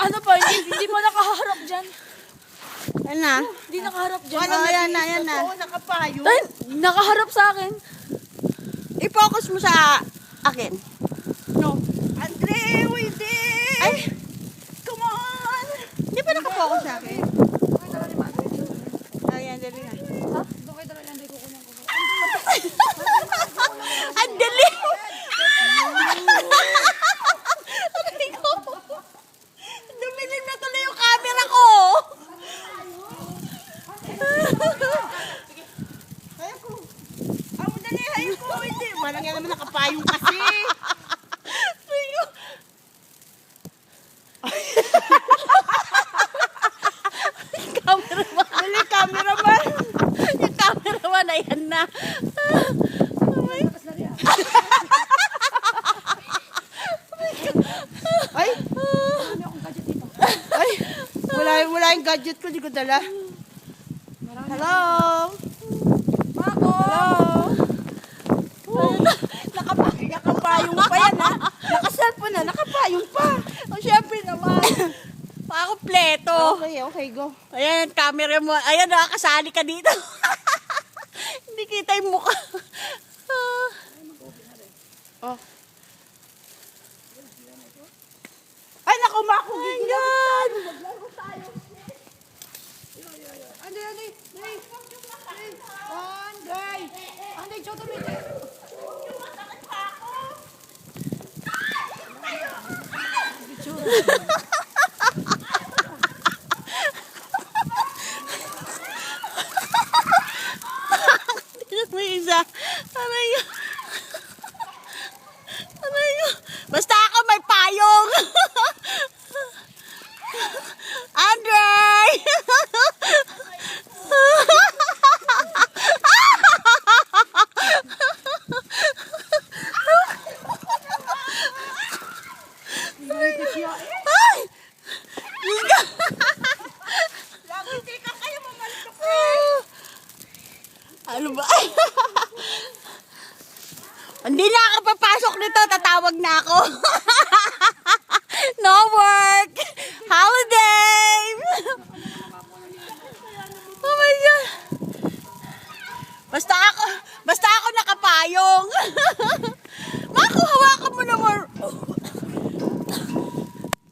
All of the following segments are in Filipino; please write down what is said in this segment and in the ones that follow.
Ano pa, hindi pa nakaharap dyan. Yan na. Hindi nakaharap dyan. Yan na, yan na. Oo, nakapayo. Tay, nakaharap sa akin. I-focus mo sa akin. No. Andre, hindi. Ay, Come on. di ba nakafocus sa akin? Ayan, dali na. Ha? Ang dali! Aray ko. Dumilim na tuloy yung camera ko. Hayako. Amo dali, hayako. Hindi. Malang yan naman nakapayong kasi. Cameraman. Dali, cameraman. Yung cameraman, ayan na. Ay. Ay. Wala yung gadget ko. Di ko dala. Hello. Mako! Nakapayong pa yan, ha? Nakaselfon na. Nakapayong pa. Oh, syempre naman. Pakakompleto. Okay, go. Ayan, camera mo. Ayan, nakakasali ka dito. Hindi kita yung mukha. Oh. Ay, naku, Mako. Ayan. Andre, Andre. Andre. Andre, choto mo ito. Tingnan mo yung isa. Aray yun. Aray yun. Basta ako may payong. Andre! Ay! Lagi, tika kayo mamalito. Ano ba? Hindi na ako papasok nito, tatawag na ako. No work! Holiday! Oh my God! Basta ako nakapayong. Mako, hawakan mo naman.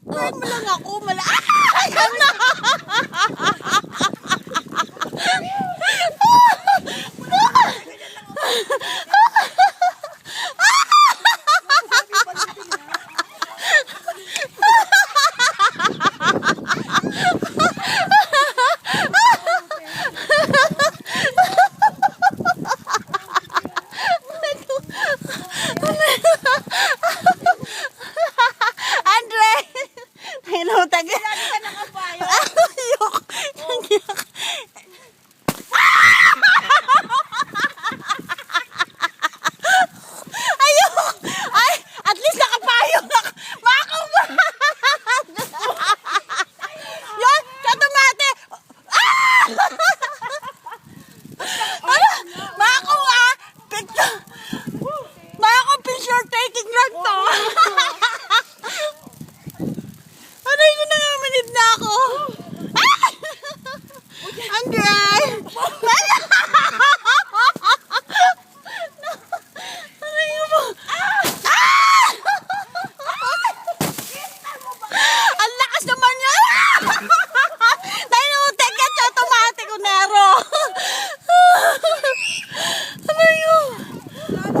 Try mo lang ako, Ayan na! Andre! Hinutag. Lagi ka nakapayo. Ayok. Ayok. Ay, at least nakapayong ako. Mako ba? Yan, katumate. Ano? Mako ah. Picture. Mako, picture taking lang to. Aray ko na namanid na ako. Andre! Aray ko mo. Ang lakas naman niya. Dahil namutek ka sa automatic unero. Aray ko.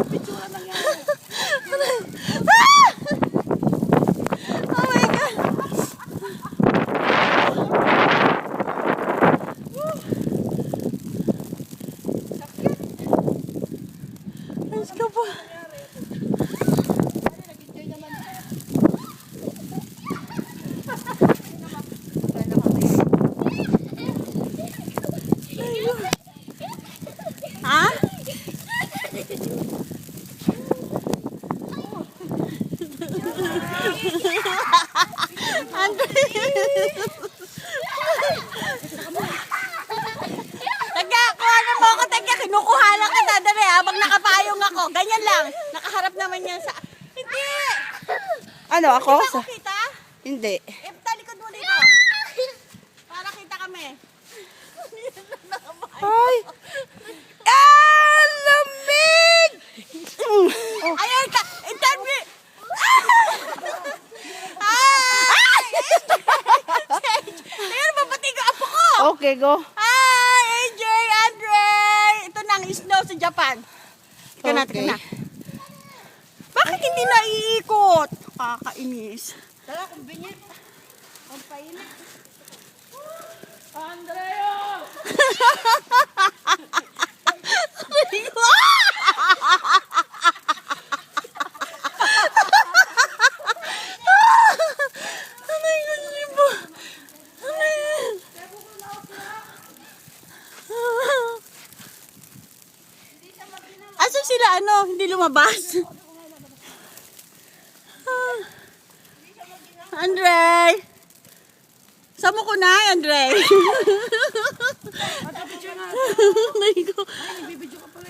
Picture lang yan. Oh my God. Let's go po. Ha? Nagkakuha na mo ako, teka, kinukuha lang kita, dali habang nakapayong ako, ganyan lang, nakaharap naman yan sa, hindi, Ano, ako? hindi ba ako kita? Hindi. Talikod mo Ay! Ah! Lamig! Ayan ka! Interview! Hi! Ayan, mapati ka apo ko! Okay, go. Hi! AJ, Andre! Ito na ang snow sa Japan. Tika na, tika Okay. na. Bakit hindi naiikot? Kakainis. Tara, kumbinit. Ang painit. Asa sila hindi lumabas? Andre! Sama ko na, Andre. Ay, ko. Ay, bibidyo ka pala.